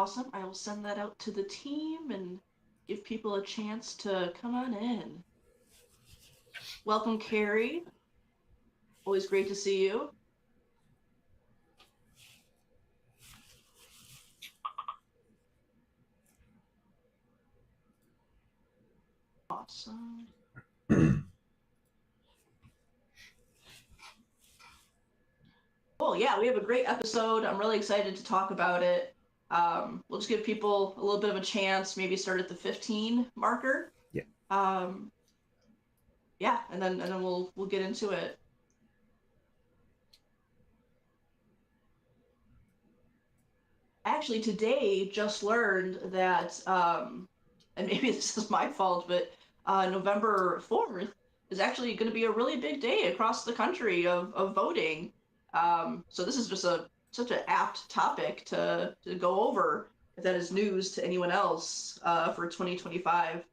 Awesome. I will send that out to the team and give people a chance to come on in. Welcome, Carrie. Always great to see you. Awesome. Cool. Yeah, we have a great episode. I'm really excited to talk about it. We'll just give people a little bit of a chance, maybe start at the 15 marker. Yeah. Yeah, and then we'll get into it. Actually, today just learned that, and maybe this is my fault, but November 4th is actually going to be a really big day across the country of voting. So this is just such an apt topic to go over if that is news to anyone else for 2025.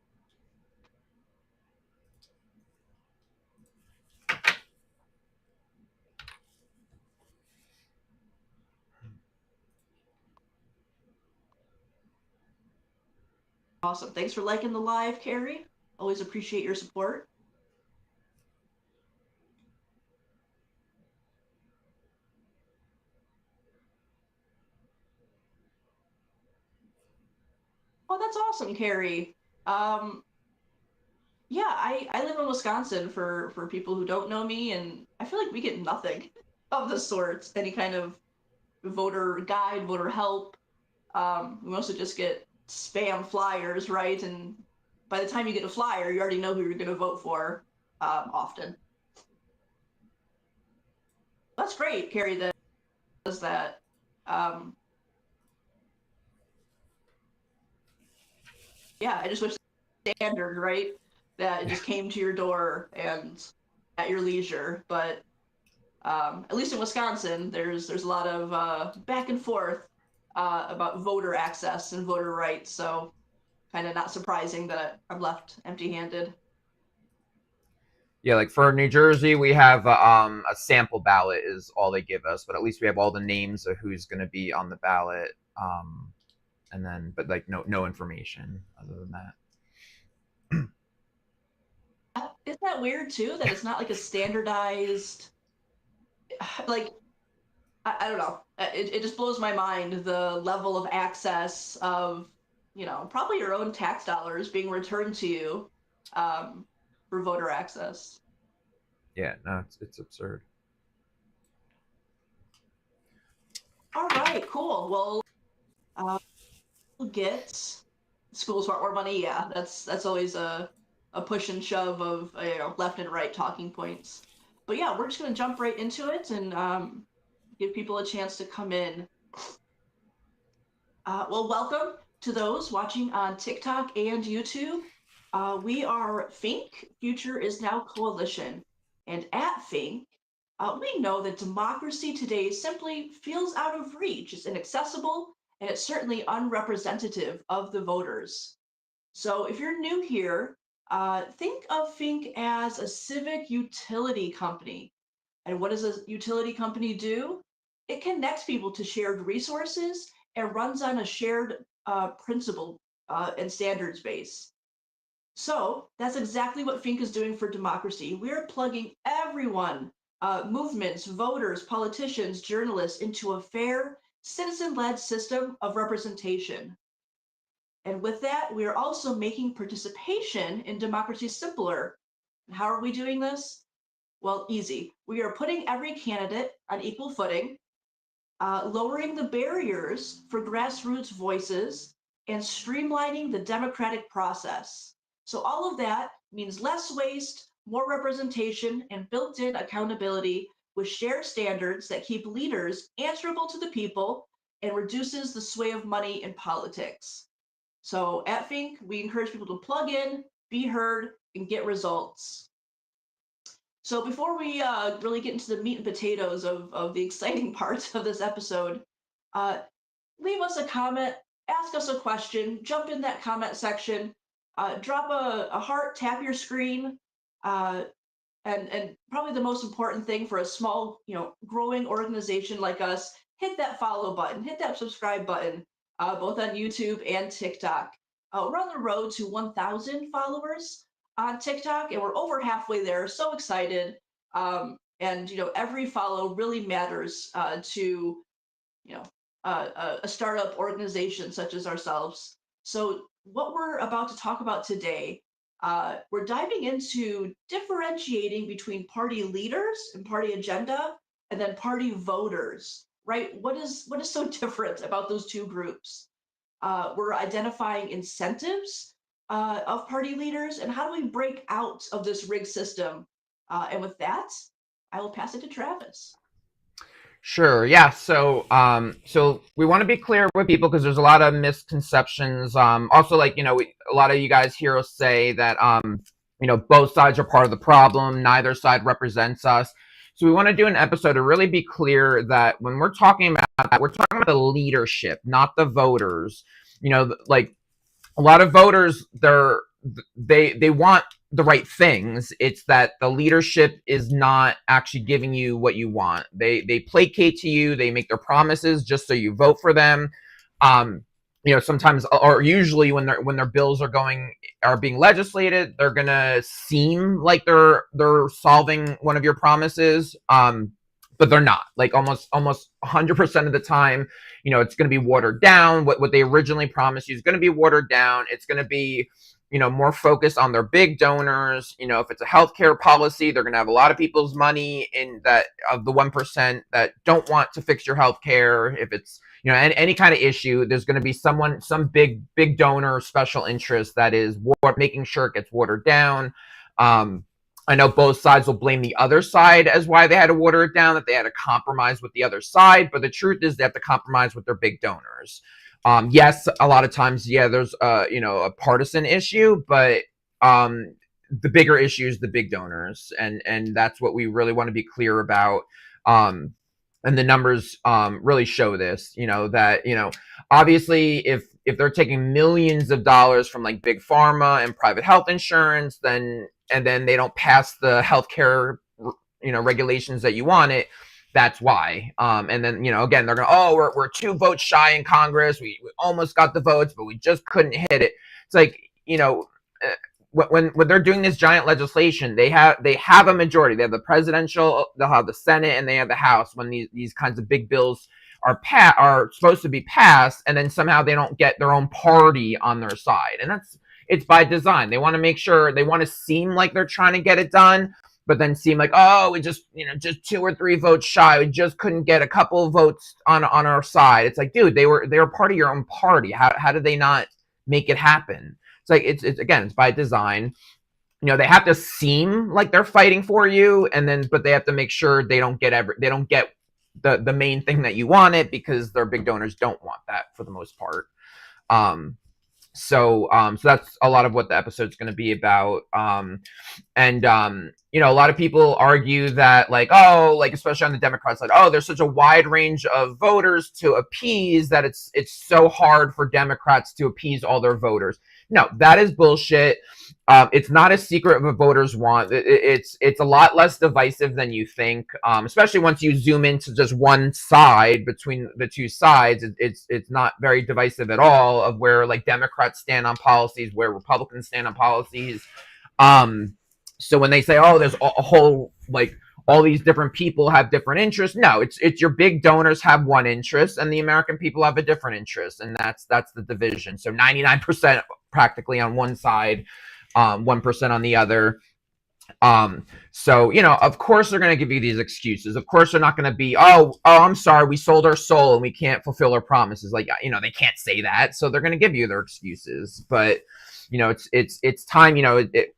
Awesome. Thanks for liking the live, Carrie. Always appreciate your support. Oh, that's awesome, Carrie. Um, yeah, I live in Wisconsin for people who don't know me, and I feel like we get nothing of the sort. Any kind of voter guide, voter help. We mostly just get spam flyers, right? And by the time you get a flyer, you already know who you're going to vote for. Often. That's great, Carrie. That does that. Um, yeah, I just wish standard, right? That it just came to your door and at your leisure. But at least in Wisconsin, there's a lot of back and forth about voter access and voter rights. So kind of not surprising that I'm left empty-handed. Yeah, like for New Jersey, we have a sample ballot is all they give us, but at least we have all the names of who's going to be on the ballot, and then but like no information other than that. Isn't that weird too? That it's not like a standardized, like I don't know. It just blows my mind the level of access of probably your own tax dollars being returned to you um, for voter access. Yeah, no, it's absurd. All right, cool. Well, we'll get schools want more money. Yeah, that's always a push and shove of left and right talking points. But yeah, we're just gonna jump right into it and give people a chance to come in. Well, welcome to those watching on TikTok and YouTube. We are Fink, Future is Now Coalition. And at Fink, we know that democracy today simply feels out of reach. It's inaccessible, and it's certainly unrepresentative of the voters. So if you're new here, think of Fink as a civic utility company. And what does a utility company do? It connects people to shared resources and runs on a shared principle and standards base. So that's exactly what Fink is doing for democracy. We're plugging everyone, movements, voters, politicians, journalists, into a fair, citizen led system of representation. And with that, we are also making participation in democracy simpler. And how are we doing this? Well, easy. We are putting every candidate on equal footing, lowering the barriers for grassroots voices, and streamlining the democratic process. So, all of that means less waste, more representation, and built in accountability with shared standards that keep leaders answerable to the people and reduces the sway of money in politics. So, at Fink, we encourage people to plug in, be heard, and get results. So before we really get into the meat and potatoes of the exciting parts of this episode, uh, leave us a comment, ask us a question, jump in that comment section, drop a heart, tap your screen, uh, and probably the most important thing for a small, growing organization like us, hit that follow button, hit that subscribe button. both on YouTube and TikTok. We're on the road to 1,000 followers on TikTok, and we're over halfway there. So excited! And every follow really matters to you know a startup organization such as ourselves. So what we're about to talk about today, we're diving into differentiating between party leaders and party agenda, and then party voters. Right? What is so different about those two groups? We're identifying incentives of party leaders, and how do we break out of this rigged system? And with that, I will pass it to Travis. Sure. Yeah. So we want to be clear with people because there's a lot of misconceptions. Also, like a lot of you guys hear us say that both sides are part of the problem. Neither side represents us. So we want to do an episode to really be clear that when we're talking about that, we're talking about the leadership, not the voters. Like a lot of voters, they want the right things. It's that the leadership is not actually giving you what you want. They placate to you. They make their promises just so you vote for them. Sometimes, or usually, when their bills are being legislated, they're gonna seem like they're solving one of your promises. But they're not. Like almost 100% of the time, it's going to be watered down. What they originally promised you is going to be watered down. It's going to be more focused on their big donors. If it's a healthcare policy, they're going to have a lot of people's money in that, of the 1% that don't want to fix your healthcare. If it's any kind of issue, there's going to be some big donor special interest that is making sure it gets watered down. I know both sides will blame the other side as why they had to water it down, that they had to compromise with the other side. But the truth is they have to compromise with their big donors. Yes, a lot of times, yeah, there's a partisan issue, but the bigger issue is the big donors, and that's what we really want to be clear about. And the numbers really show this. That obviously if they're taking millions of dollars from like big pharma and private health insurance, then they don't pass the healthcare regulations that you want it. That's why. And then again, they're going, we're 2 votes shy in Congress. We almost got the votes, but we just couldn't hit it. It's like when they're doing this giant legislation, they have a majority. They have the presidential, they'll have the Senate, and they have the House. When these kinds of big bills are supposed to be passed, and then somehow they don't get their own party on their side, and it's by design. They want to make sure, they want to seem like they're trying to get it done, but then seem like, we just 2 or 3 votes shy. We just couldn't get a couple of votes on our side. It's like, dude, they were part of your own party. How did they not make it happen? It's like it's again, it's by design. They have to seem like they're fighting for you, but they have to make sure they don't get the main thing that you wanted, because their big donors don't want that for the most part. So that's a lot of what the episode's going to be about. A lot of people argue that especially on the Democrat side, there's such a wide range of voters to appease that it's so hard for Democrats to appease all their voters. No, that is bullshit. It's not a secret what voters want. It's a lot less divisive than you think, especially once you zoom into just one side. Between the two sides, it's not very divisive at all, of where like Democrats stand on policies, where Republicans stand on policies. So when they say, there's a whole, like, all these different people have different interests, no, it's your big donors have one interest, and the American people have a different interest, and that's the division. So 99% practically on one side, 1% on the other. So of course they're going to give you these excuses. Of course they're not going to be, I'm sorry, we sold our soul and we can't fulfill our promises. Like, they can't say that, so they're going to give you their excuses. But it's time.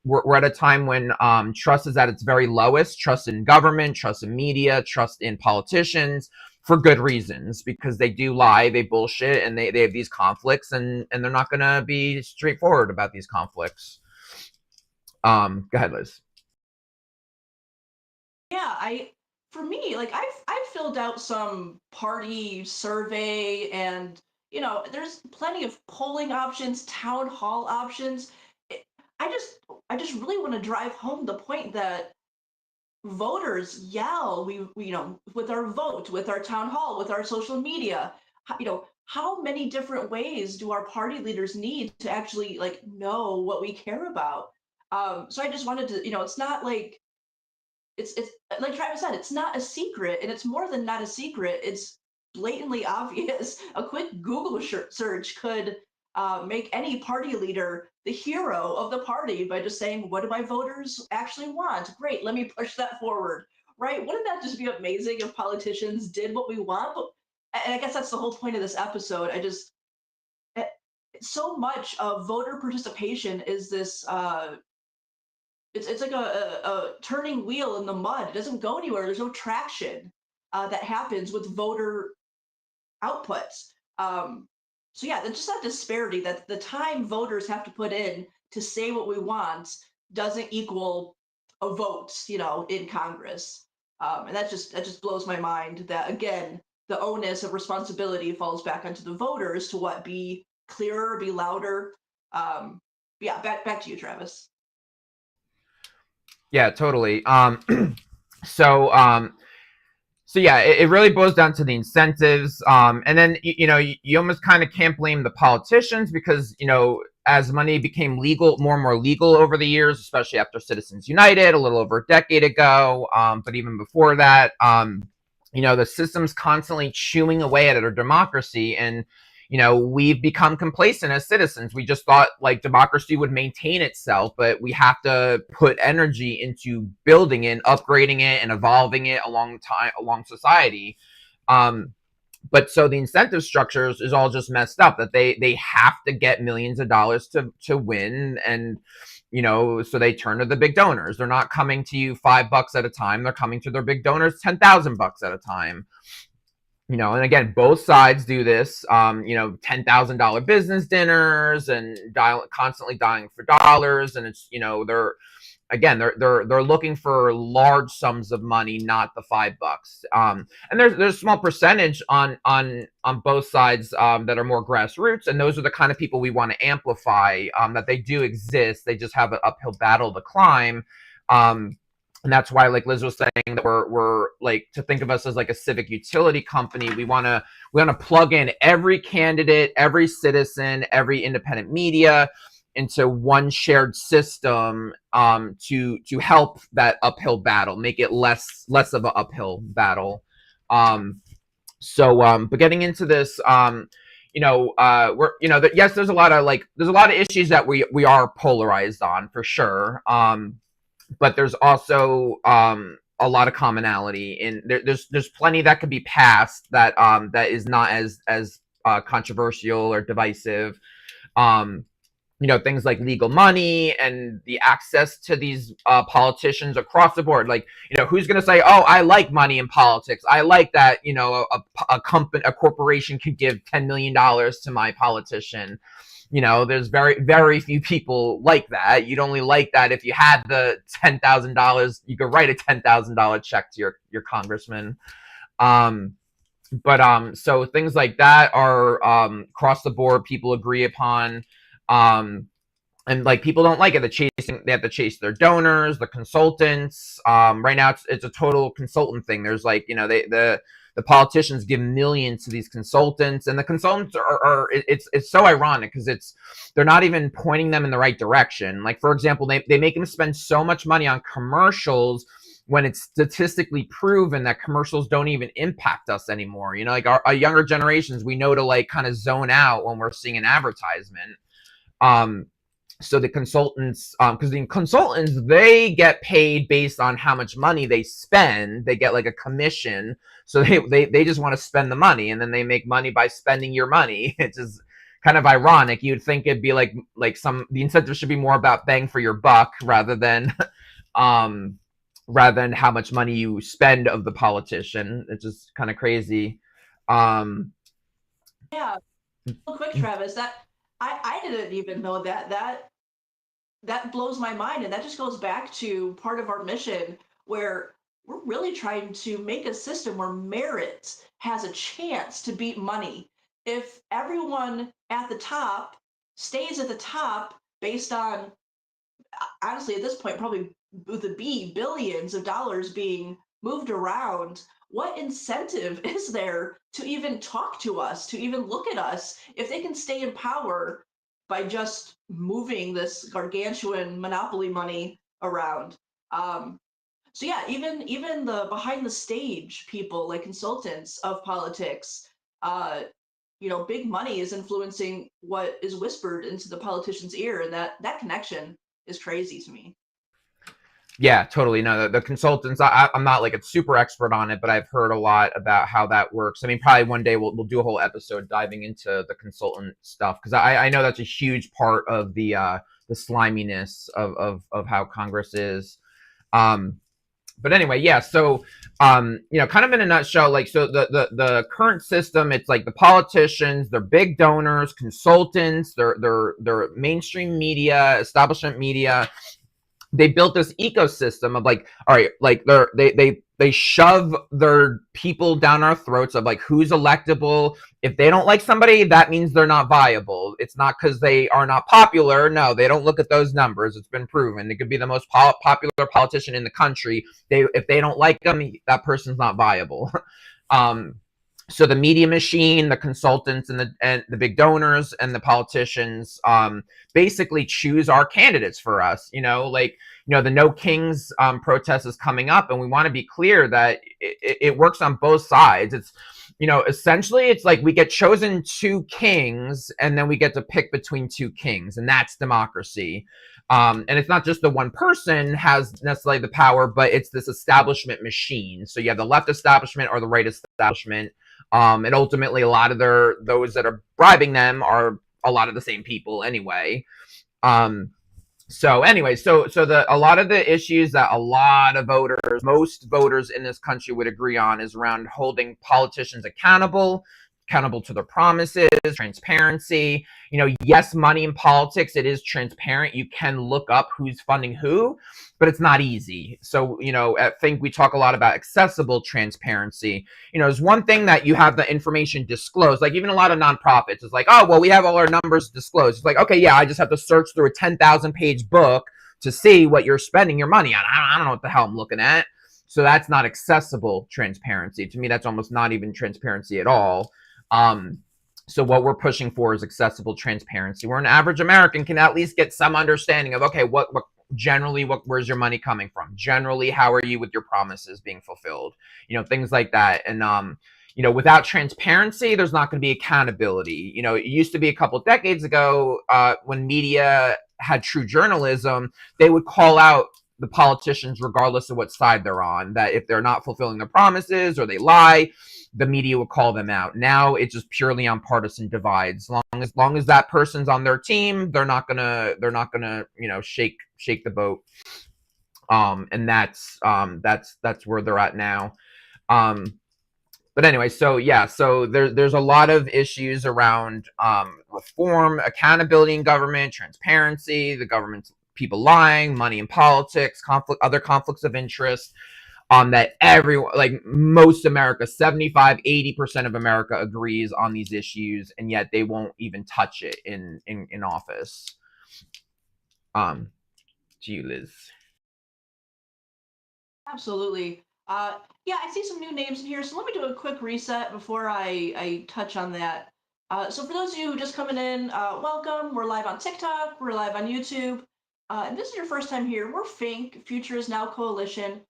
We're at a time when trust is at its very lowest. Trust in government, trust in media, trust in politicians, for good reasons, because they do lie, they bullshit, and they have these conflicts, and they're not going to be straightforward about these conflicts. Go ahead, Liz. Yeah, for me, like I've filled out some party survey, and there's plenty of polling options, town hall options. It- I just really want to drive home the point that voters yell, we with our vote, with our town hall, with our social media. how many different ways do our party leaders need to actually like know what we care about? So I just wanted to, it's not like it's like Travis said, it's not a secret, and it's more than not a secret. It's blatantly obvious. A quick Google search could make any party leader the hero of the party by just saying, "What do my voters actually want? Great, let me push that forward." Right? Wouldn't that just be amazing if politicians did what we want? And I guess that's the whole point of this episode. Eh, so much of voter participation is this it's like a turning wheel in the mud. It doesn't go anywhere. There's no traction that happens with voter outputs. So yeah, just that disparity that the time voters have to put in to say what we want doesn't equal a vote, in Congress. And that just blows my mind. That again, the onus of responsibility falls back onto the voters to what be clearer, be louder. Yeah, back to you, Travis. Yeah, totally. So so yeah, it really boils down to the incentives, and then you almost kind of can't blame the politicians because as money became legal, more and more legal over the years, especially after Citizens United a little over a decade ago, but even before that, the system's constantly chewing away at our democracy, and we've become complacent as citizens. We just thought like democracy would maintain itself, but we have to put energy into building it, upgrading it, and evolving it along society. Um, but so the incentive structures is all just messed up, that they have to get millions of dollars to win, and so they turn to the big donors. They're not coming to you $5 at a time. They're coming to their big donors $10,000 at a time. And again, both sides do this. $10,000 business dinners and constantly dying for dollars, and it's they're looking for large sums of money, not the $5. And there's a small percentage on both sides that are more grassroots, and those are the kind of people we want to amplify. That they do exist, they just have an uphill battle to climb. And that's why, like Liz was saying, that we're like to think of us as like a civic utility company. We want to plug in every candidate, every citizen, every independent media into one shared system, to help that uphill battle, make it less of an uphill battle. But getting into this, we're yes, there's a lot of issues that we are polarized on for sure. But there's also a lot of commonality, and there's plenty that could be passed that is not as controversial or divisive. Um, things like legal money and the access to these politicians across the board. Like, who's going to say, "Oh, I like money in politics. I like that." A corporation could give $10 million to my politician. There's very, very few people like that. You'd only like that if you had the $10,000. You could write a $10,000 check to your congressman. So things like that are across the board. People agree upon. And like people don't like it. They have to chase their donors, the consultants. Right now it's a total consultant thing. There's like, the politicians give millions to these consultants, and the consultants it's so ironic because they're not even pointing them in the right direction. Like, for example, they make them spend so much money on commercials when it's statistically proven that commercials don't even impact us anymore. Like our younger generations, we know to like kind of zone out when we're seeing an advertisement. So the consultants, because the consultants, they get paid based on how much money they spend. They get like a commission, so they just want to spend the money, and then they make money by spending your money. It's just kind of ironic. You'd think it'd be like the incentive should be more about bang for your buck rather than how much money you spend of the politician. It's just kind of crazy. Yeah, real quick, Travis, that I didn't even know that blows my mind, and that just goes back to part of our mission where we're really trying to make a system where merit has a chance to beat money. If everyone at the top stays at the top based on, honestly, at this point, probably with the billions of dollars being moved around, what incentive is there to even talk to us, to even look at us, if they can stay in power by just moving this gargantuan monopoly money around? So yeah, even the behind the stage people like consultants of politics, uh, big money is influencing what is whispered into the politician's ear, and that connection is crazy to me. Yeah, totally. No, the consultants. I'm not like a super expert on it, but I've heard a lot about how that works. I mean, probably one day we'll do a whole episode diving into the consultant stuff because I know that's a huge part of the sliminess of how Congress is. Um, but anyway, yeah. So, kind of in a nutshell, like, so the current system, it's like the politicians, they're big donors, consultants, they're mainstream media, establishment media. They built this ecosystem of like, all right, like they shove their people down our throats of like who's electable. If they don't like somebody, that means they're not viable. It's not because they are not popular. No, they don't look at those numbers. It's been proven. It could be the most popular politician in the country. If they don't like them, that person's not viable. um, so the media machine, the consultants, and the big donors and the politicians, basically choose our candidates for us. The No Kings protest is coming up, and we want to be clear that it works on both sides. It's essentially it's like we get chosen two kings, and then we get to pick between two kings, and that's democracy. And it's not just the one person has necessarily the power, but it's this establishment machine. So you have the left establishment or the right establishment. And ultimately, a lot of those that are bribing them are a lot of the same people anyway. So anyway, so a lot of the issues that a lot of most voters in this country would agree on is around holding politicians accountable to their promises, transparency. Yes, money in politics, it is transparent. You can look up who's funding who, but it's not easy. So, I think we talk a lot about accessible transparency. There's one thing that you have the information disclosed, like even a lot of nonprofits is like, oh, well, we have all our numbers disclosed. It's like, okay, yeah, I just have to search through a 10,000 page book to see what you're spending your money on. I don't know what the hell I'm looking at. So that's not accessible transparency. To me, that's almost not even transparency at all. So what we're pushing for is accessible transparency, where an average American can at least get some understanding of, okay, what generally, where's your money coming from? Generally, how are you with your promises being fulfilled? Things like that. And without transparency, there's not going to be accountability. It used to be a couple of decades ago, when media had true journalism, they would call out the politicians regardless of what side they're on, that if they're not fulfilling their promises or they lie, the media will call them out. Now it's just purely on partisan divides. Long as that person's on their team, they're not gonna shake the boat. And that's where they're at now. But anyway, so yeah, so there's a lot of issues around reform, accountability in government, transparency, the government's people lying, money in politics, other conflicts of interest. That everyone, like most America, 75-80% of America agrees on these issues, and yet they won't even touch it in office. To you, Liz. Absolutely. Yeah, I see some new names in here, so let me do a quick reset before I touch on that. So for those of you who just coming in, welcome. We're live on TikTok, we're live on YouTube. And this is your first time here. We're Fink, Future is Now Coalition.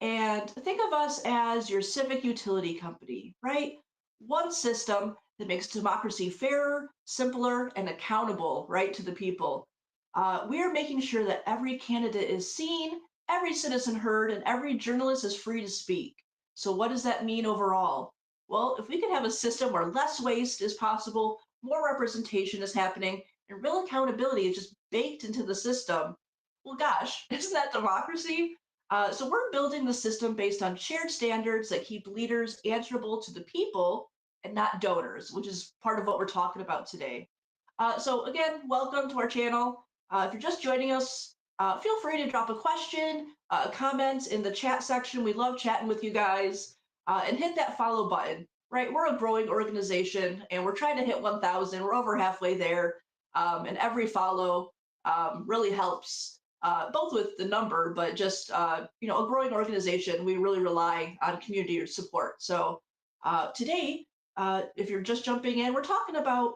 And think of us as your civic utility company, right? One system that makes democracy fairer, simpler, and accountable, right, to the people. We are making sure that every candidate is seen, every citizen heard, and every journalist is free to speak. So, what does that mean overall? Well, if we could have a system where less waste is possible, more representation is happening, and real accountability is just baked into the system, well, gosh, isn't that democracy? So, we're building the system based on shared standards that keep leaders answerable to the people and not donors, which is part of what we're talking about today. So, again, welcome to our channel. If you're just joining us, feel free to drop a question, a comment in the chat section. We love chatting with you guys. And hit that follow button, right? We're a growing organization and we're trying to hit 1,000. We're over halfway there. And every follow really helps both with the number, but just a growing organization. We really rely on community support. So today, if you're just jumping in, we're talking about,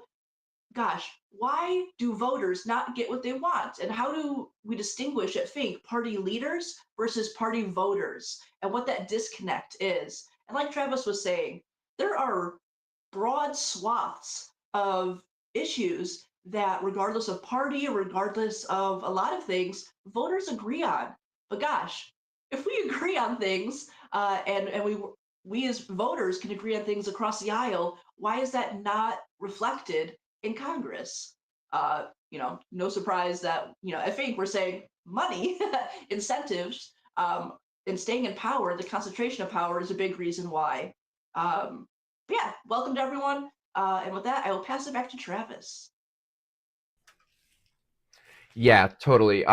gosh, why do voters not get what they want? And how do we distinguish at Fink party leaders versus party voters and what that disconnect is? And like Travis was saying, there are broad swaths of issues that, regardless of party, regardless of a lot of things, voters agree on. But gosh, if we agree on things and we as voters can agree on things across the aisle, why is that not reflected in Congress? No surprise that I think we're saying money, incentives, and staying in power. The concentration of power is a big reason why. Yeah, welcome to everyone. And with that, I will pass it back to Travis. Yeah, totally.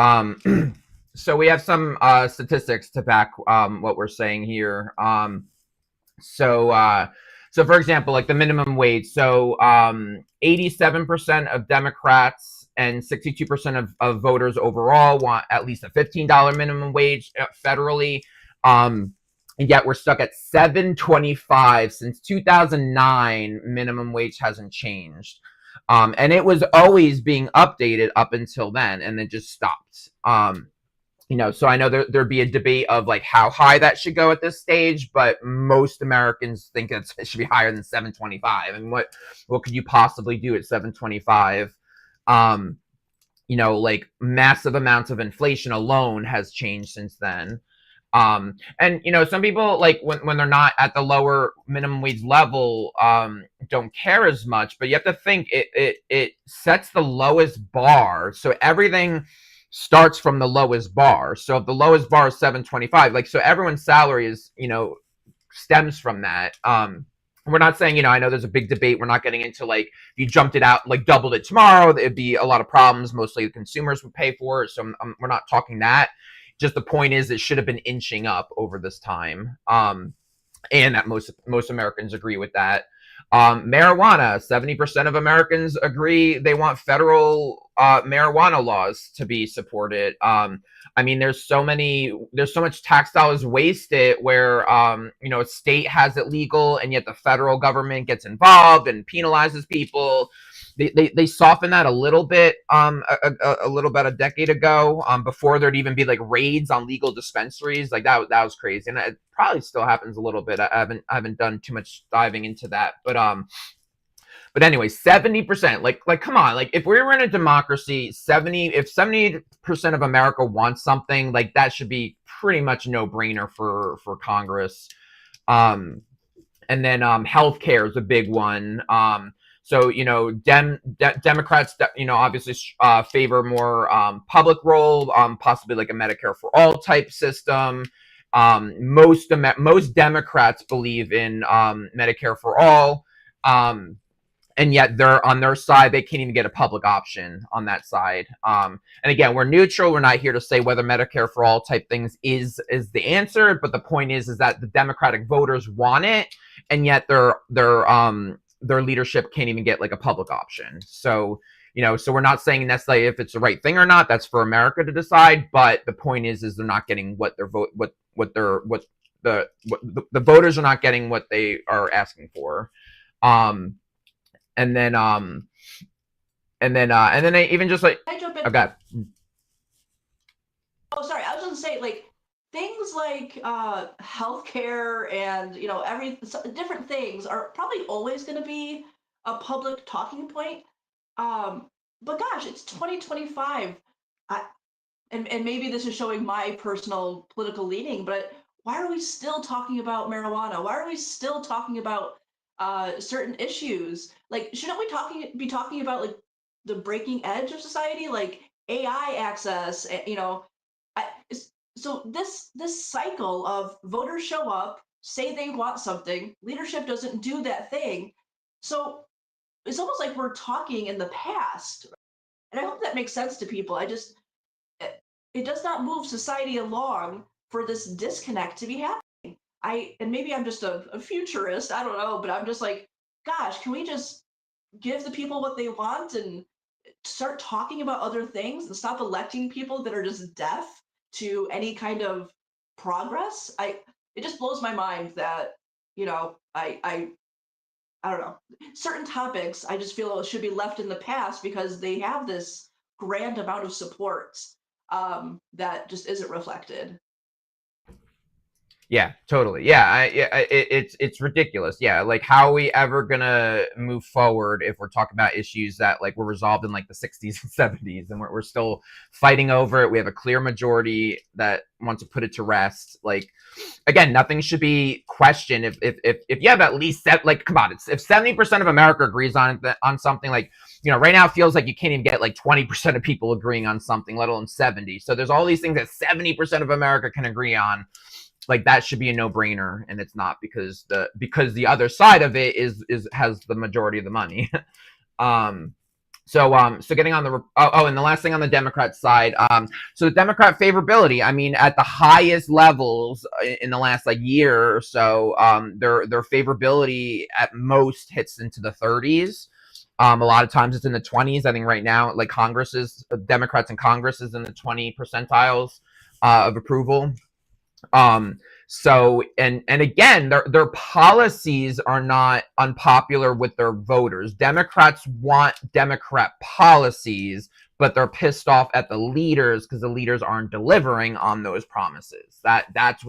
So we have some statistics to back what we're saying here. So so for example, like the minimum wage. So 87% of Democrats and 62% of voters overall want at least a $15 minimum wage federally. And yet we're stuck at 725 since 2009. Minimum wage hasn't changed. And it was always being updated up until then, and it just stopped. So I know there'd be a debate of like how high that should go at this stage, but most Americans think it should be higher than 725. And what could you possibly do at 725? Like massive amounts of inflation alone has changed since then. And some people, like when they're not at the lower minimum wage level, don't care as much, but you have to think it sets the lowest bar. So everything starts from the lowest bar. So if the lowest bar is 725, like, so everyone's salary is, stems from that. We're not saying, I know there's a big debate. We're not getting into like, if you jumped it out, like doubled it tomorrow, it'd be a lot of problems. Mostly the consumers would pay for it. So we're not talking that. Just the point is, it should have been inching up over this time, and that most Americans agree with that. Marijuana, 70% of Americans agree they want federal marijuana laws to be supported. There's so much tax dollars wasted where a state has it legal and yet the federal government gets involved and penalizes people. They softened that a little bit a little bit a decade ago, before there'd even be like raids on legal dispensaries. Like that was crazy, and it probably still happens a little bit. I haven't done too much diving into that, but anyway, 70%. Like come on, like if we were in a democracy, if 70% of America wants something, like that should be pretty much no brainer for Congress. And then healthcare is a big one. So Democrats obviously favor more public role, possibly like a Medicare for all type system. Most Democrats believe in Medicare for all, and yet they're on their side. They can't even get a public option on that side. And again, we're neutral. We're not here to say whether Medicare for all type things is the answer, but the point is that the Democratic voters want it, and yet their leadership can't even get like a public option. So, so we're not saying necessarily if it's the right thing or not. That's for America to decide. But the point is they're not getting what their vote, the voters are not getting what they are asking for. And then they even just like, Can I jump in? Okay. Oh, sorry. I was going to say, like, things like healthcare and different things are probably always going to be a public talking point. But gosh, it's 2025. And maybe this is showing my personal political leaning, but why are we still talking about marijuana? Why are we still talking about certain issues? Like, shouldn't we be talking about like the breaking edge of society, like AI access? I, so this cycle of voters show up, say they want something, leadership doesn't do that thing, so it's almost like we're talking in the past. And I hope that makes sense to people. It does not move society along for this disconnect to be happening. And maybe I'm just a futurist, I don't know, but I'm just like, gosh, can we just give the people what they want? And start talking about other things and stop electing people that are just deaf to any kind of progress. It just blows my mind that, I don't know, certain topics I just feel should be left in the past because they have this grand amount of support that just isn't reflected. Yeah, totally. Yeah, it's ridiculous. Yeah, like how are we ever gonna move forward if we're talking about issues that like were resolved in like the 60s and 70s, and we're still fighting over it. We have a clear majority that wants to put it to rest. Like, again, nothing should be questioned if you have at least like, come on, if 70% of America agrees on something, like, right now it feels like you can't even get like 20% of people agreeing on something, let alone 70. So there's all these things that 70% of America can agree on. Like, that should be a no-brainer, and it's not, because the other side of it is has the majority of the money. um so getting on the and the last thing on the Democrat side, so the Democrat favorability, I mean, at the highest levels in the last like year or so, their favorability at most hits into the 30s. A lot of times it's in the 20s. I think right now, like, Democrats in Congress is in the 20 percentiles of approval. And again, their policies are not unpopular with their voters. Democrats want Democrat policies, but they're pissed off at the leaders because the leaders aren't delivering on those promises. That's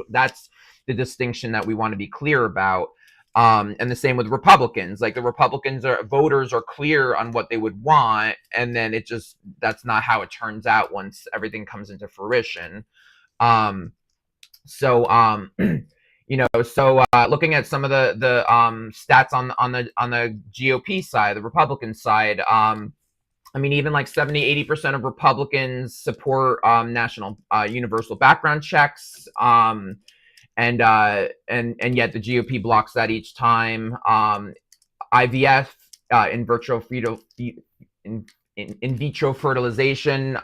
the distinction that we want to be clear about. And the same with Republicans. Like, the voters are clear on what they would want, and then that's not how it turns out once everything comes into fruition. So looking at some of the stats on the GOP side, the Republican side, I mean, even like 70-80% of Republicans support national universal background checks, and yet the GOP blocks that each time. IVF, in vitro fertilization.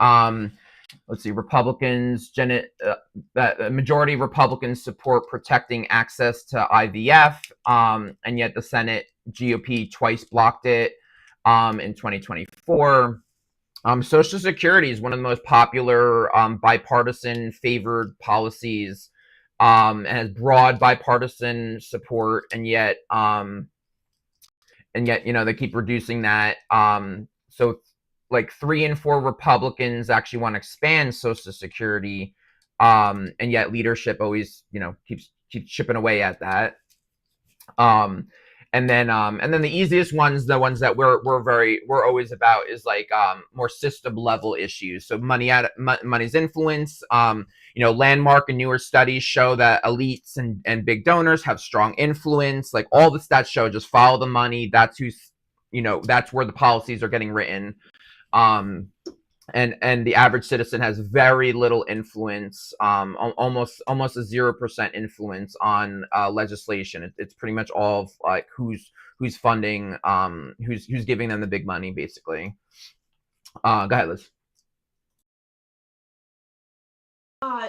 Let's see, Republicans, that majority of Republicans support protecting access to IVF, and yet the Senate GOP twice blocked it in 2024. Social Security is one of the most popular bipartisan favored policies, and has broad bipartisan support, and yet they keep reducing that. So like 3 in 4 Republicans actually want to expand Social Security, and yet leadership always keeps chipping away at that. And then the easiest ones, the ones that we're always about, is like more system level issues. So money's influence. Landmark and newer studies show that elites and big donors have strong influence. Like, all the stats show, just follow the money. That's that's where the policies are getting written. And the average citizen has very little influence, almost a 0% influence on legislation. It's pretty much all of, like, who's funding, who's giving them the big money, basically. Go ahead, Liz.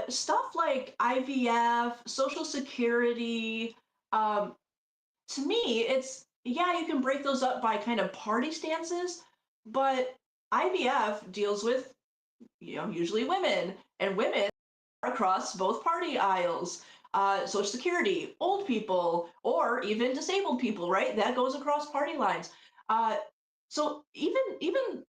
Stuff like IVF, Social Security, to me, it's, yeah, you can break those up by kind of party stances, but IVF deals with, usually women, and women are across both party aisles. Social Security, old people, or even disabled people, right? That goes across party lines. So even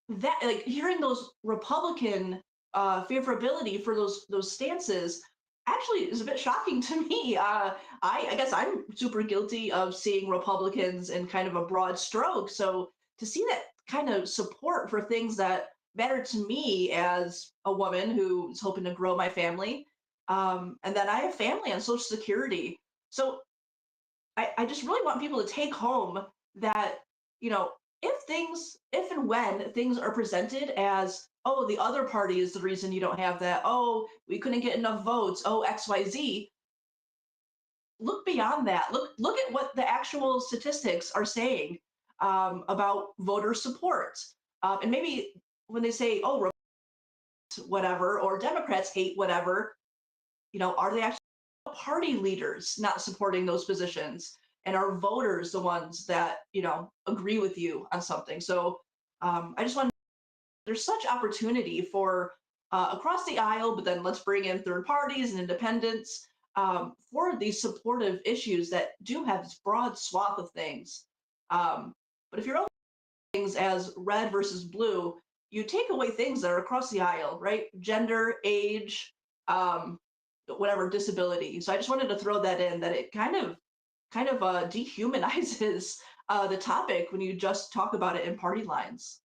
that, like, hearing those Republican favorability for those stances actually is a bit shocking to me. I guess I'm super guilty of seeing Republicans in kind of a broad stroke. So to see that kind of support for things that matter to me as a woman who's hoping to grow my family, and then I have family on Social Security. So I just really want people to take home that, you know, if and when things are presented as, oh, the other party is the reason you don't have that, oh, we couldn't get enough votes, oh, XYZ, look beyond that. Look at what the actual statistics are saying about voter support. And maybe when they say, oh, whatever, or Democrats hate whatever, are they actually party leaders not supporting those positions? And are voters the ones that, agree with you on something? So I just want there's such opportunity for across the aisle, but then let's bring in third parties and independents for these supportive issues that do have this broad swath of things. But if you're only things as red versus blue, you take away things that are across the aisle, right? Gender, age, um, whatever disability. So I just wanted to throw that in that it kind of dehumanizes the topic when you just talk about it in party lines.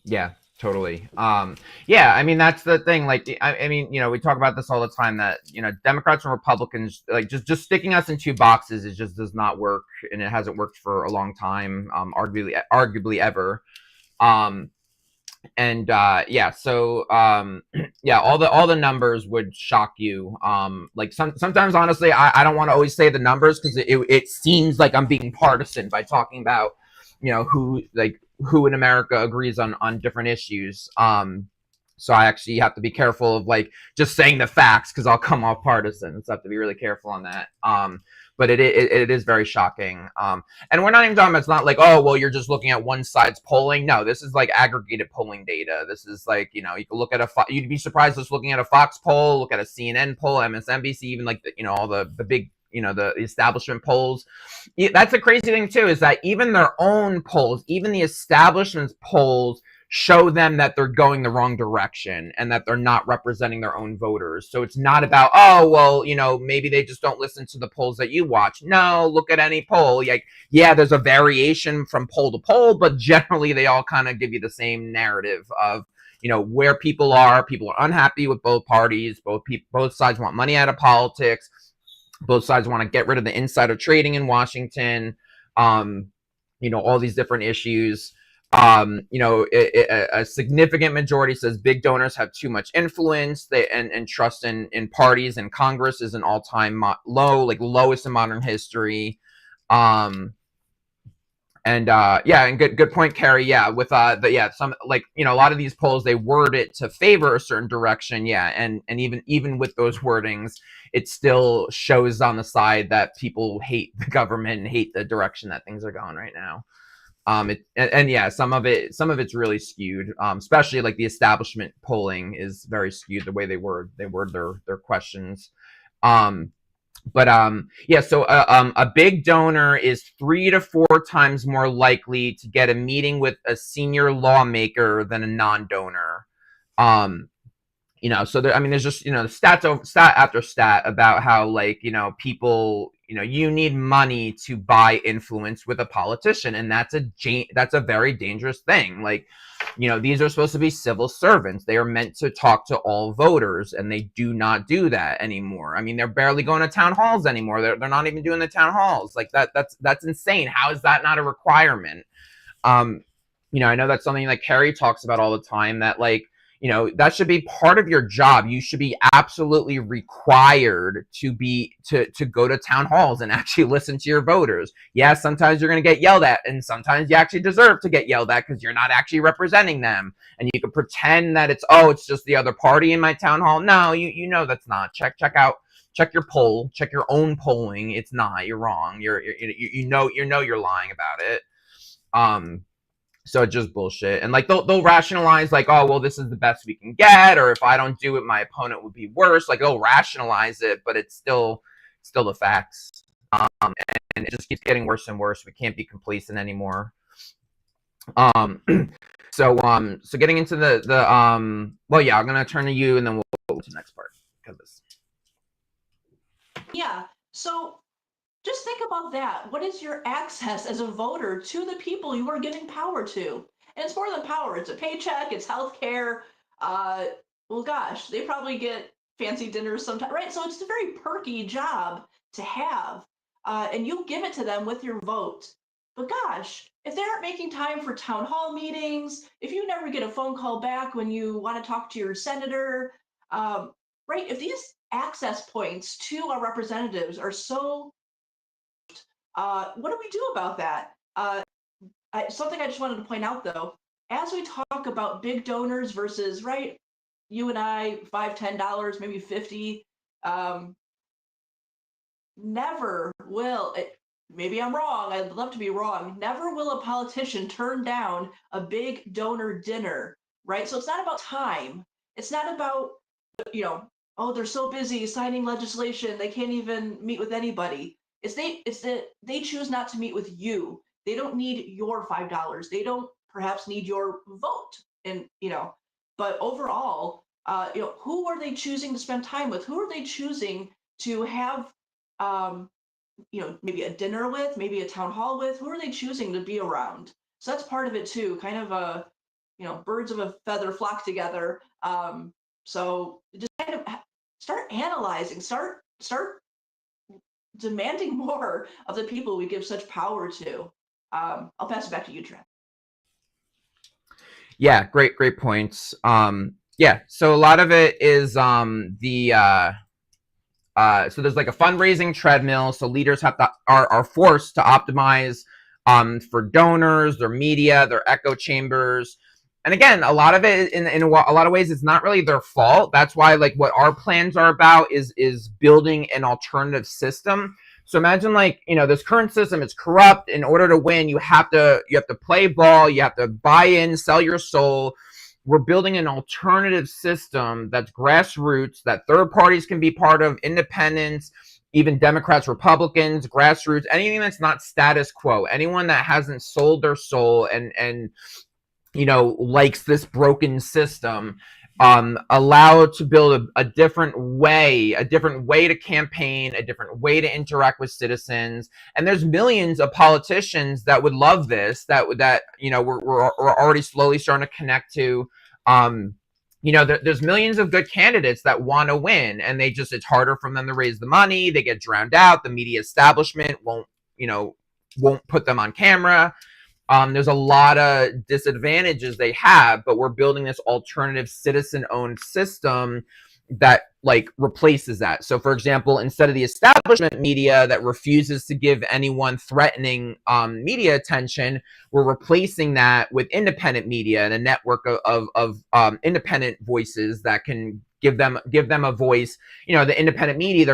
Yeah, totally. Yeah, I mean that's the thing. Like, I mean, we talk about this all the time that Democrats and Republicans, like, just sticking us in two boxes, it just does not work, and it hasn't worked for a long time, arguably ever. Um, and Yeah, so yeah, all the numbers would shock you. Like sometimes, honestly, I don't want to always say the numbers because it seems like I'm being partisan by talking about who in America agrees on different issues. So I actually have to be careful of like just saying the facts because I'll come off partisan. So I have to be really careful on that. But it is very shocking. And we're not even talking about, it's not like, oh, well, you're just looking at one side's polling. No, this is like aggregated polling data. This is like, you can look at you'd be surprised just looking at a Fox poll, look at a CNN poll, MSNBC, even like all the big, the establishment polls. That's a crazy thing too, is that even their own polls, even the establishment's polls, show them that they're going the wrong direction and that they're not representing their own voters. So it's not about, oh, well, maybe they just don't listen to the polls that you watch. No, look at any poll. Like, yeah, there's a variation from poll to poll, but generally they all kind of give you the same narrative of, where people are. People are unhappy with both parties. Both sides want money out of politics. Both sides want to get rid of the insider trading in Washington. All these different issues. A significant majority says big donors have too much influence. And trust in parties and Congress is an all-time low, like lowest in modern history. And good point, Carrie. Yeah, with some, like, a lot of these polls, they word it to favor a certain direction. Yeah, and even with those wordings, it still shows on the side that people hate the government and hate the direction that things are going right now. Yeah, some of it's really skewed. Especially like the establishment polling is very skewed, the way they word their questions. Yeah, so a big donor is 3 to 4 times more likely to get a meeting with a senior lawmaker than a non-donor. So there's just, stat after stat about how, like, people, you need money to buy influence with a politician, and that's a very dangerous thing. Like, these are supposed to be civil servants. They are meant to talk to all voters, and they do not do that anymore. I mean, they're barely going to town halls anymore. They're not even doing the town halls. Like, that's insane. How is that not a requirement? I know that's something like Carrie talks about all the time, that, like, that should be part of your job. You should be absolutely required to go to town halls and actually listen to your voters. Yeah, sometimes you're going to get yelled at, and sometimes you actually deserve to get yelled at because you're not actually representing them. And you can pretend that it's just the other party in my town hall. No, that's not. Check your poll, check your own polling. It's not. You're wrong. You're lying about it. So it's just bullshit. And like they'll rationalize, like, oh, well, this is the best we can get, or if I don't do it, my opponent would be worse. Like, they'll rationalize it, but it's still the facts. And it just keeps getting worse and worse. We can't be complacent anymore. So getting into well, yeah, I'm gonna turn to you, and then we'll go to the next part of this. Yeah. So just think about that. What is your access as a voter to the people you are giving power to? And it's more than power. It's a paycheck. It's health care. Well, gosh, they probably get fancy dinners sometimes, right? So it's a very perky job to have, and you give it to them with your vote. But gosh, if they aren't making time for town hall meetings, if you never get a phone call back when you want to talk to your senator, right? If these access points to our representatives are so what do we do about that? Something I just wanted to point out, though, as we talk about big donors versus, right, you and I, $5, $10, maybe 50, never will it, maybe I'm wrong. I'd love to be wrong. Never will a politician turn down a big donor dinner, right? So it's not about time. It's not about, you know, oh, they're so busy signing legislation, they can't even meet with anybody. It's that they choose not to meet with you. They don't need your $5. They don't perhaps need your vote. And, but overall, who are they choosing to spend time with? Who are they choosing to have um, maybe a dinner with, maybe a town hall with? Who are they choosing to be around? So that's part of it too, kind of a, birds of a feather flock together. So just kind of start analyzing, start demanding more of the people we give such power to. I'll pass it back to you, Trent. Yeah, great points. Yeah, so a lot of it is so there's like a fundraising treadmill. So leaders are forced to optimize for donors, their media, their echo chambers. And again, a lot of it in a lot of ways, it's not really their fault. That's why like what our plans are about is building an alternative system. So imagine like, this current system is corrupt. In order to win, you have to play ball, you have to buy in, sell your soul. We're building an alternative system that's grassroots, that third parties can be part of, independents, even Democrats, Republicans, grassroots, anything that's not status quo, anyone that hasn't sold their soul and likes this broken system, allowed to build a different way to campaign, a different way to interact with citizens. And there's millions of politicians that would love this, that we're already slowly starting to connect to. There's millions of good candidates that want to win, and it's harder for them to raise the money. They get drowned out. The media establishment won't put them on camera. There's a lot of disadvantages they have, but we're building this alternative citizen-owned system that like replaces that. So for example, instead of the establishment media that refuses to give anyone threatening media attention, we're replacing that with independent media and a network of independent voices that can give them a voice. The independent media, they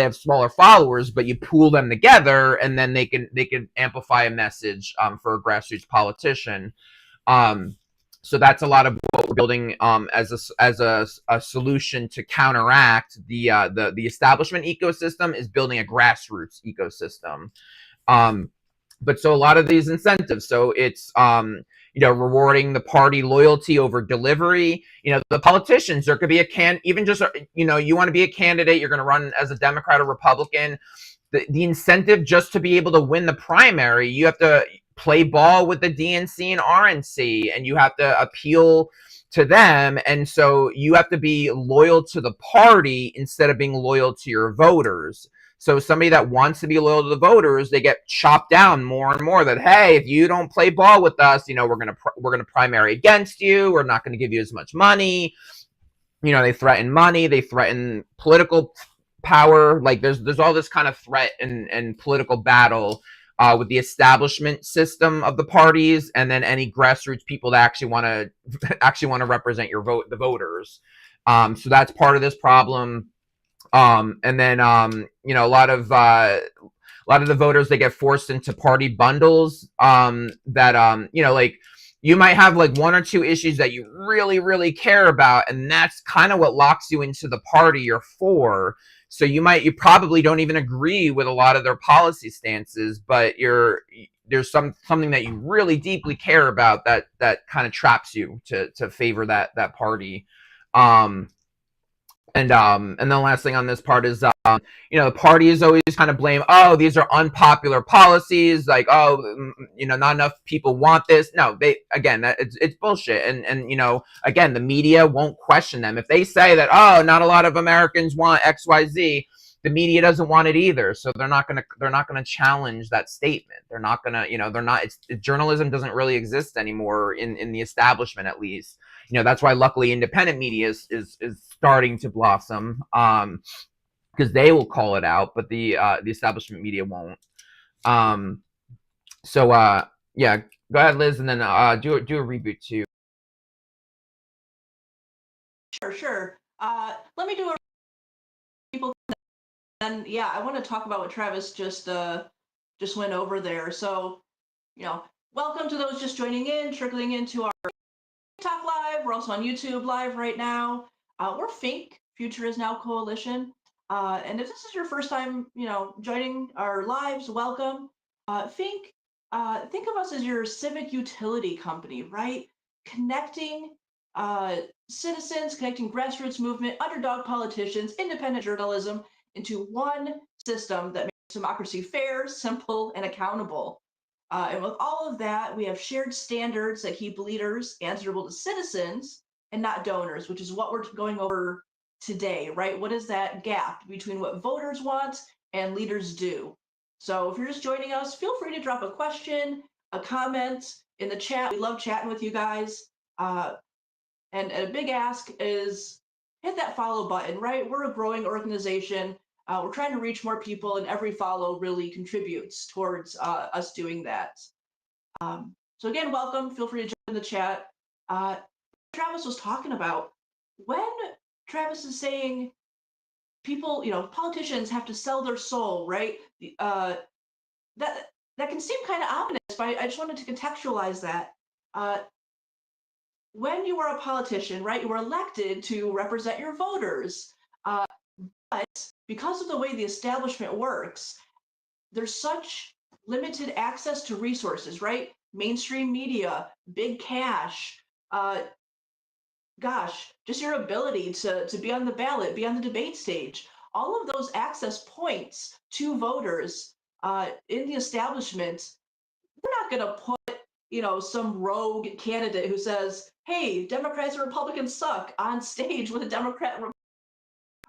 have smaller followers, but you pool them together and then they can amplify a message for a grassroots politician. So that's a lot of what we're building as a solution to counteract the establishment ecosystem, is building a grassroots ecosystem. But so a lot of these incentives, so it's rewarding the party loyalty over delivery. The politicians, there could be even just you want to be a candidate, you're going to run as a Democrat or Republican. The incentive just to be able to win the primary, you have to play ball with the DNC and RNC, and you have to appeal to them. And so you have to be loyal to the party instead of being loyal to your voters. So somebody that wants to be loyal to the voters, they get chopped down more and more, that, hey, if you don't play ball with us, we're gonna primary against you. We're not going to give you as much money. They threaten money. They threaten political power. Like there's all this kind of threat and political battle with the establishment system of the parties, and then any grassroots people that actually want to represent the voters. So that's part of this problem. And then a lot of the voters, they get forced into party bundles that like you might have like one or two issues that you really, really care about, and that's kind of what locks you into the party you're for. So you probably don't even agree with a lot of their policy stances, but there's something that you really deeply care about that kind of traps you to favor that party. And the last thing on this part is, the party is always kind of blame, oh, these are unpopular policies, like, oh, not enough people want this. No, it's bullshit. And again, the media won't question them. If they say that, oh, not a lot of Americans want XYZ, the media doesn't want it either. So they're not gonna challenge that statement. They're not gonna, journalism doesn't really exist anymore in the establishment, at least. That's why luckily independent media is starting to blossom, because they will call it out, but the establishment media won't. Yeah, go ahead, Liz, and then do a reboot too. Sure. Let me do a people. Then yeah, I want to talk about what Travis just just went over there. So, welcome to those just joining in, trickling into our TikTok Live. We're also on YouTube Live right now. We're Fink, Future is Now Coalition. And if this is your first time, joining our lives, welcome. Fink, think of us as your civic utility company, right? Connecting citizens, connecting grassroots movement, underdog politicians, independent journalism into one system that makes democracy fair, simple, and accountable. And with all of that, we have shared standards that keep leaders answerable to citizens and not donors, which is what we're going over today, right? What is that gap between what voters want and leaders do? So if you're just joining us, feel free to drop a question, a comment in the chat. We love chatting with you guys. And a big ask is hit that follow button, right? We're a growing organization. We're trying to reach more people, and every follow really contributes towards us doing that. So again, welcome. Feel free to jump in the chat. Travis was talking about when Travis is saying people, politicians have to sell their soul, right? That can seem kind of ominous, but I just wanted to contextualize that. When you are a politician, right, you are elected to represent your voters. But because of the way the establishment works, there's such limited access to resources, right? Mainstream media, big cash, just your ability to be on the ballot, be on the debate stage. All of those access points to voters in the establishment, we're not going to put, some rogue candidate who says, hey, Democrats and Republicans suck on stage with a Democrat,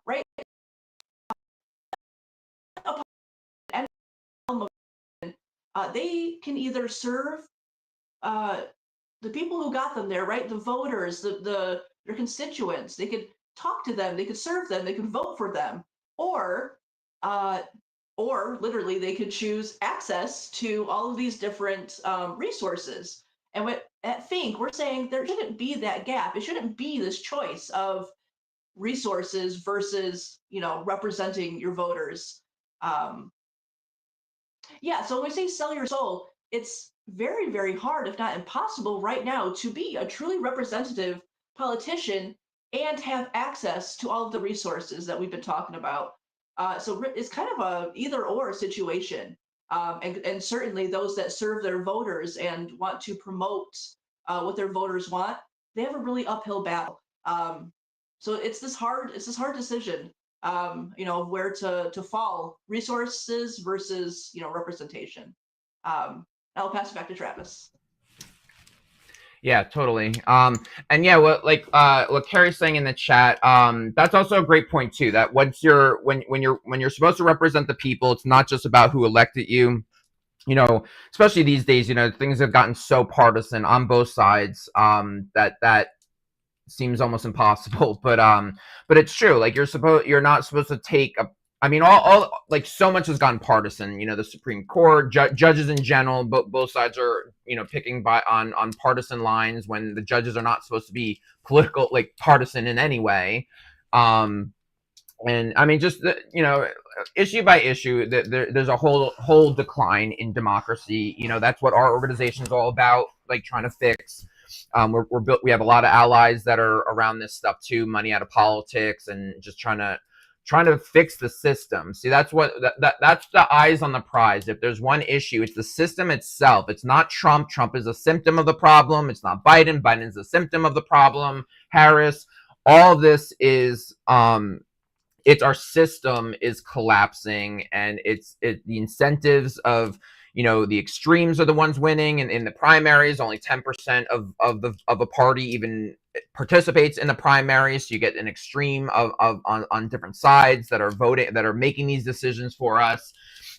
right? They can either serve the people who got them there, right? The voters, their constituents. They could talk to them, they could serve them, they could vote for them, or literally they could choose access to all of these different resources. And at Fink, we're saying there shouldn't be that gap. It shouldn't be this choice of resources versus, representing your voters. So when we say sell your soul, it's very, very hard, if not impossible, right now to be a truly representative politician and have access to all of the resources that we've been talking about. So it's kind of a either or situation. And certainly those that serve their voters and want to promote what their voters want, they have a really uphill battle. So it's this hard decision, where to fall, resources versus, representation. I'll pass it back to Travis. Yeah, totally. And yeah, what Carrie's saying in the chat, that's also a great point too. That when you're supposed to represent the people, it's not just about who elected you. Especially these days, things have gotten so partisan on both sides, that seems almost impossible. But it's true. Like you're not supposed to take a. I mean, all like so much has gone partisan. The Supreme Court, judges in general, but both sides are picking on partisan lines when the judges are not supposed to be political, like partisan in any way. And I mean, just issue by issue, there's a whole decline in democracy. That's what our organization is all about, like trying to fix. We're built. We have a lot of allies that are around this stuff too. Money out of politics and just trying to fix the system. See, that's that's the eyes on the prize. If there's one issue, it's the system itself. It's not Trump. Trump is a symptom of the problem. It's not Biden. Biden's a symptom of the problem. Harris. All of this is it's our system is collapsing, and the incentives of the extremes are the ones winning, and in the primaries only 10% of a party even participates in the primaries. So you get an extreme on different sides that are voting, that are making these decisions for us.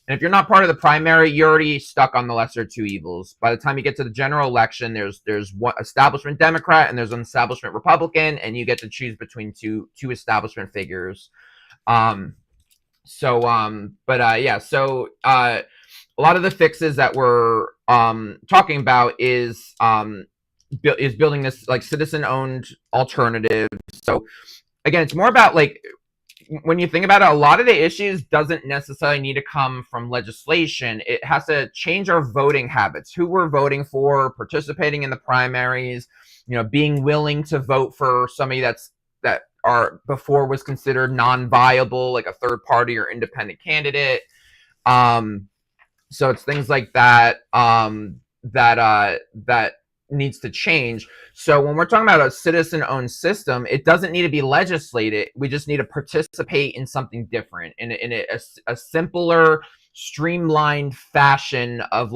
And if you're not part of the primary, you're already stuck on the lesser two evils. By the time you get to the general election, there's one establishment Democrat and there's an establishment Republican, and you get to choose between two establishment figures. So a lot of the fixes that we're talking about is building this like citizen-owned alternative. So again, it's more about like when you think about it, a lot of the issues doesn't necessarily need to come from legislation. It has to change our voting habits, who we're voting for, participating in the primaries, being willing to vote for somebody that are before was considered non-viable, like a third party or independent candidate. So it's things like that that needs to change. So when we're talking about a citizen-owned system, it doesn't need to be legislated. We just need to participate in something different, in a simpler, streamlined fashion of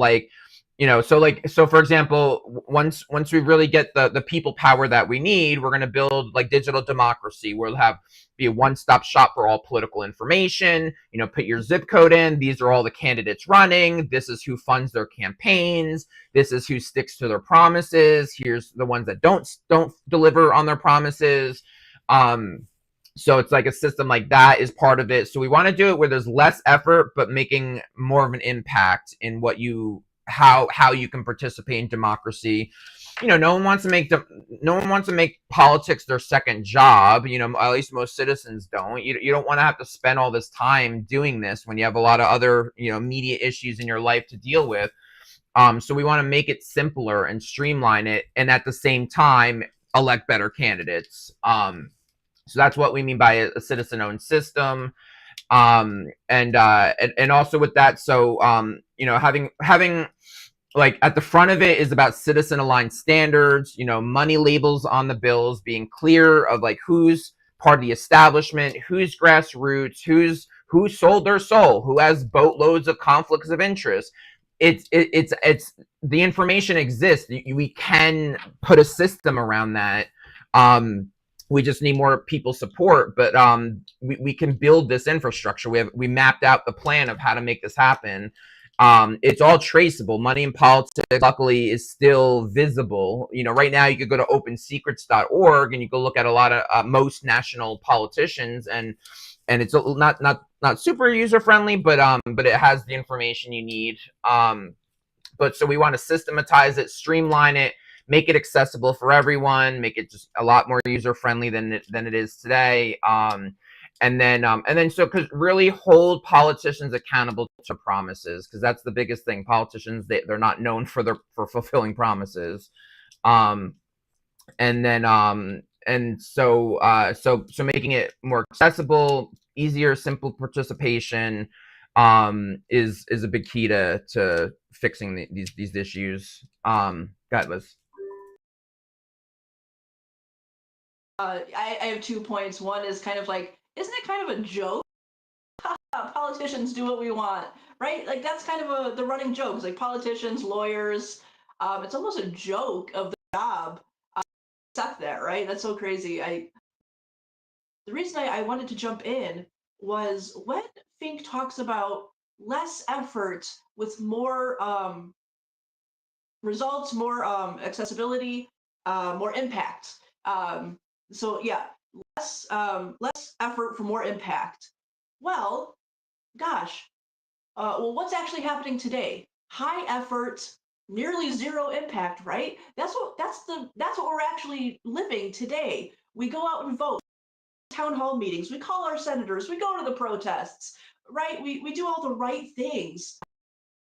so for example, once we really get the people power that we need, we're going to build like digital democracy. We'll be a one-stop shop for all political information. Put your zip code in. These are all the candidates running. This is who funds their campaigns. This is who sticks to their promises. Here's the ones that don't deliver on their promises. So it's like a system like that is part of it. So we want to do it where there's less effort, but making more of an impact in how you can participate in democracy. No one wants to make politics their second job. At least most citizens don't. You don't want to have to spend all this time doing this when you have a lot of other immediate issues in your life to deal with. So we want to make it simpler and streamline it, and at the same time elect better candidates. So that's what we mean by a citizen-owned system. And also with that, so having like at the front of it is about citizen aligned standards, money labels on the bills, being clear of like who's part of the establishment, who's grassroots, who sold their soul, who has boatloads of conflicts of interest. It's the information exists. We can put a system around that. We just need more people support, but we can build this infrastructure. We mapped out the plan of how to make this happen. It's all traceable. Money in politics, luckily, is still visible. Right now you could go to opensecrets.org and you go look at a lot of most national politicians, and it's not super user friendly, but it has the information you need. But so we want to systematize it, streamline it, make it accessible for everyone, make it just a lot more user friendly than it is today. And then so because really hold politicians accountable to promises, because that's the biggest thing. Politicians, they're not known for fulfilling promises. And so making it more accessible, easier, simple participation is a big key to fixing these issues. Go ahead, Liz. I have 2 points. One is kind of like, isn't it kind of a joke? Politicians do what we want, right? Like that's kind of the running joke. It's like politicians, lawyers. It's almost a joke of the job. Accept that, right? That's so crazy. The reason I wanted to jump in was when Fink talks about less effort with more results, more accessibility, more impact. So yeah, less effort for more impact. Well, gosh, well, what's actually happening today? High effort, nearly zero impact, right? That's what we're actually living today. We go out and vote, town hall meetings, we call our senators, we go to the protests, right? We do all the right things.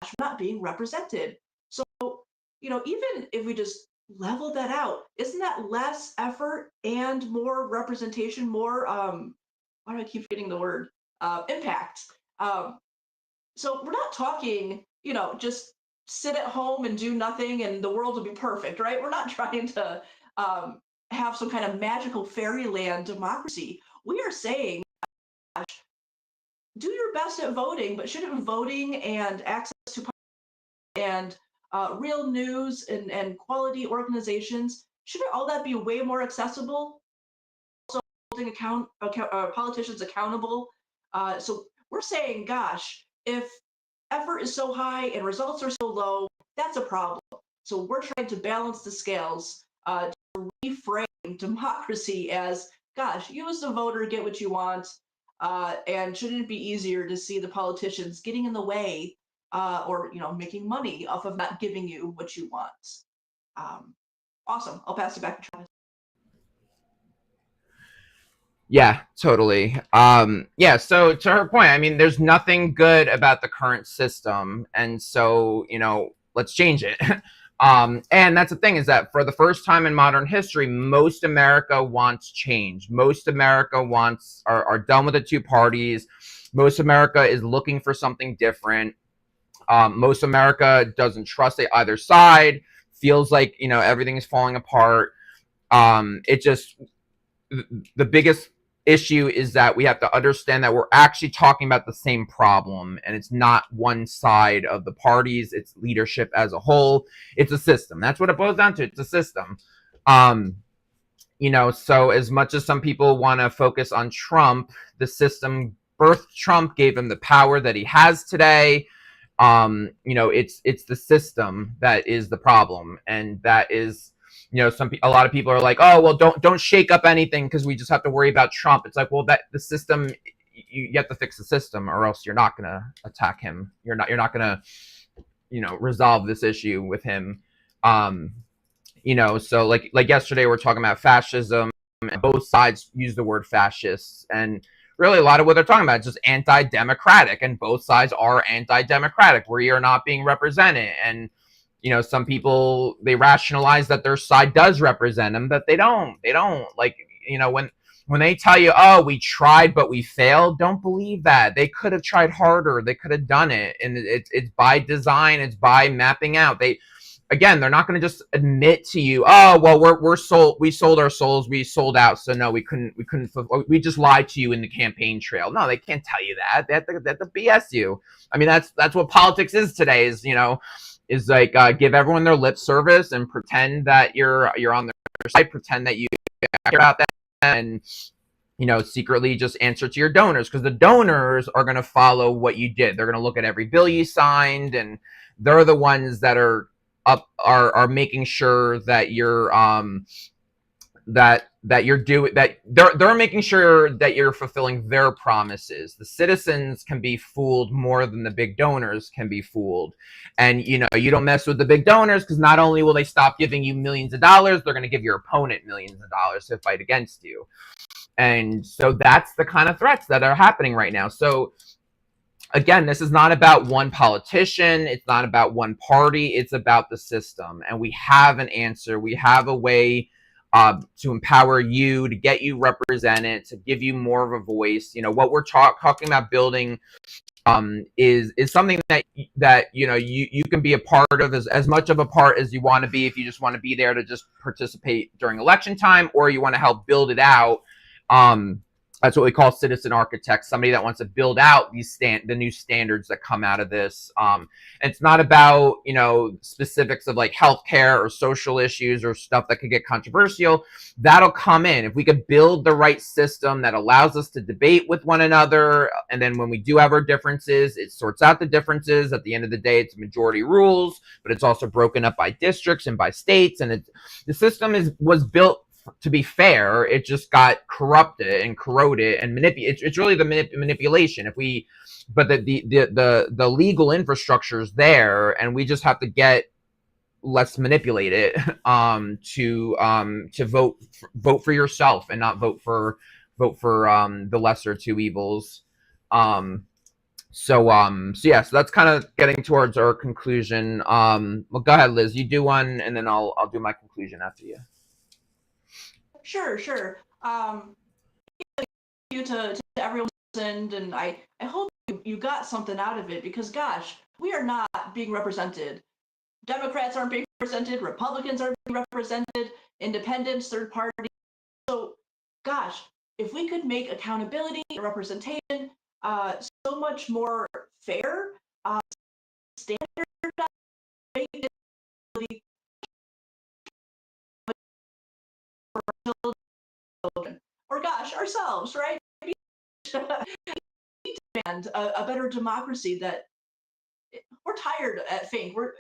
We're not being represented. So, even if we just level that out, isn't that less effort and more representation, more why do I keep forgetting the word? Impact. So we're not talking, just sit at home and do nothing and the world will be perfect, right? We're not trying to have some kind of magical fairyland democracy. We are saying, do your best at voting, but shouldn't voting and access to and real news and quality organizations, shouldn't all that be way more accessible? Also holding politicians accountable. So we're saying, gosh, if effort is so high and results are so low, that's a problem. So we're trying to balance the scales, to reframe democracy as, gosh, you as the voter get what you want, and shouldn't it be easier to see the politicians getting in the way, or making money off of not giving you what you want? Awesome. I'll pass it back to Travis. Yeah, totally. Yeah, so to her point, I mean, there's nothing good about the current system, and so, let's change it. And that's the thing, is that for the first time in modern history, most America wants change. Most America are done with the two parties. Most America is looking for something different. Most America doesn't trust either side, feels like, everything is falling apart. It just The biggest issue is that we have to understand that we're actually talking about the same problem, and it's not one side of the parties, it's leadership as a whole. It's a system. That's what it boils down to. It's a system. um so as much as some people want to focus on Trump, the system birthed Trump, gave him the power that he has today. It's the system that is the problem, and that is, a lot of people are like, oh well, don't shake up anything because we just have to worry about Trump. It's like, well, that the system, you have to fix the system, or else you're not gonna attack him. You're not gonna, resolve this issue with him. um so like yesterday we're talking about fascism, and both sides use the word fascists, and really a lot of what they're talking about is just anti-democratic, and both sides are anti-democratic. We are not being represented, and some people, they rationalize that their side does represent them, but they don't like, when they tell you, oh, we tried but we failed, don't believe that. They could have tried harder, they could have done it, and it's by design, it's by mapping out. Again, they're not going to just admit to you, oh well, we sold our souls, we sold out, so no, we just lied to you in the campaign trail. No, they can't tell you that. They have to BS you. I mean, that's what politics is today, is like, give everyone their lip service and pretend that you're on their side, pretend that you care about them, and secretly just answer to your donors, because the donors are going to follow what you did. They're going to look at every bill you signed, and they're the ones that are making sure that you're that you're doing that. They're making sure that you're fulfilling their promises. The citizens can be fooled more than the big donors can be fooled. And you don't mess with the big donors, because not only will they stop giving you millions of dollars, they're going to give your opponent millions of dollars to fight against you. And so that's the kind of threats that are happening right now. So again, this is not about one politician, it's not about one party, it's about the system. And we have an answer, we have a way to empower you, to get you represented, to give you more of a voice. What we're talking about building is something that you can be a part of, as much of a part as you want to be. If you just want to be there to just participate during election time, or you want to help build it out, that's what we call citizen architects, somebody that wants to build out the new standards that come out of this. And it's not about, specifics of like healthcare or social issues or stuff that could get controversial. That'll come in if we could build the right system that allows us to debate with one another. And then when we do have our differences, it sorts out the differences. At the end of the day, it's majority rules, but it's also broken up by districts and by states. And the system was built to be fair. It just got corrupted and corroded and manipulated. It's really the manipulation. But the legal infrastructure is there, and we just have to get less manipulated to vote for yourself, and not vote for the lesser two evils. So yeah, so that's kind of getting towards our conclusion. Well, go ahead, Liz. You do one, and then I'll do my conclusion after you. Sure. You to everyone listened, and I hope you got something out of it, because gosh, we are not being represented. Democrats aren't being represented, Republicans aren't being represented, independents, third party. So gosh, if we could make accountability and representation so much more fair, standard for children, or gosh, ourselves, right? And a better democracy. That we're tired at Fink. We're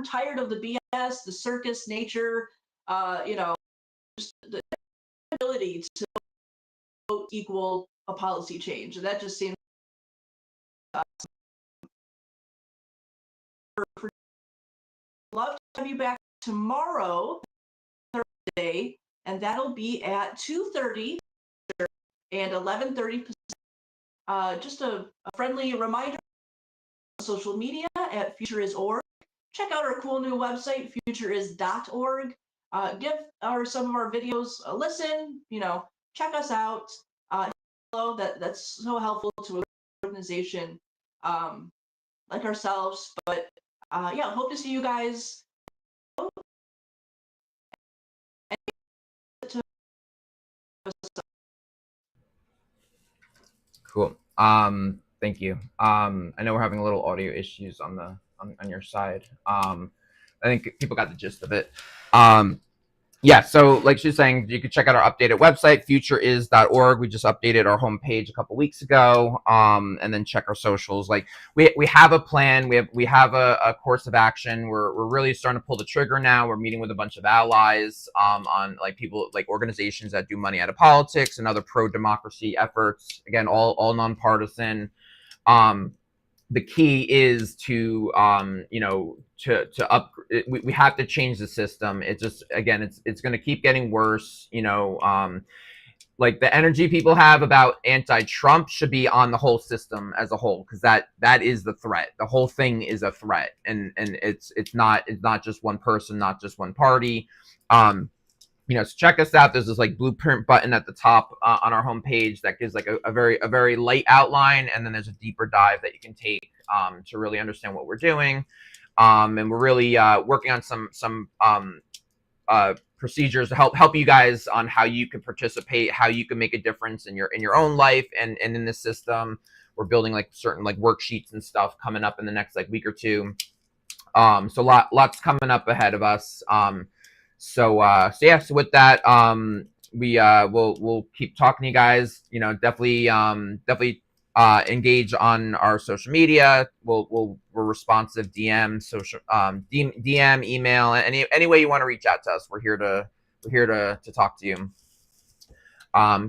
tired of the BS, the circus nature, just the ability to equal a policy change. And that just seems love to have you back tomorrow, Thursday, and that'll be at 2:30, and 11:30. Just a friendly reminder: social media at futureis.org. Check out our cool new website, futureis.org. Give some of our videos a listen. Check us out. Hello, that's so helpful to an organization like ourselves. But yeah, hope to see you guys. Cool. Thank you. I know we're having a little audio issues on your side. I think people got the gist of it. Yeah, so like she was saying, you can check out our updated website, futureis.org. We just updated our homepage a couple weeks ago. And then check our socials. Like we have a plan. We have a course of action. We're really starting to pull the trigger now. We're meeting with a bunch of allies on like people, like organizations that do money out of politics and other pro-democracy efforts. Again, all nonpartisan. The key is to we have to change the system. It just, again, it's going to keep getting worse. Like the energy people have about anti-Trump should be on the whole system as a whole, because that is the threat. The whole thing is a threat, and it's not just one person, not just one party. So check us out. There's this like blueprint button at the top on our homepage that gives like a very light outline, and then there's a deeper dive that you can take to really understand what we're doing. And we're really working on some procedures to help you guys on how you can participate, how you can make a difference in your own life and in this system. We're building like certain like worksheets and stuff coming up in the next like week or two. So lots coming up ahead of us. So with that, we'll keep talking to you guys. Definitely engage on our social media. We're responsive, DM, social, DM, email, any way you want to reach out to us. We're here to talk to you.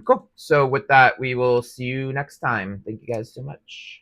Cool. So with that, we will see you next time. Thank you guys so much.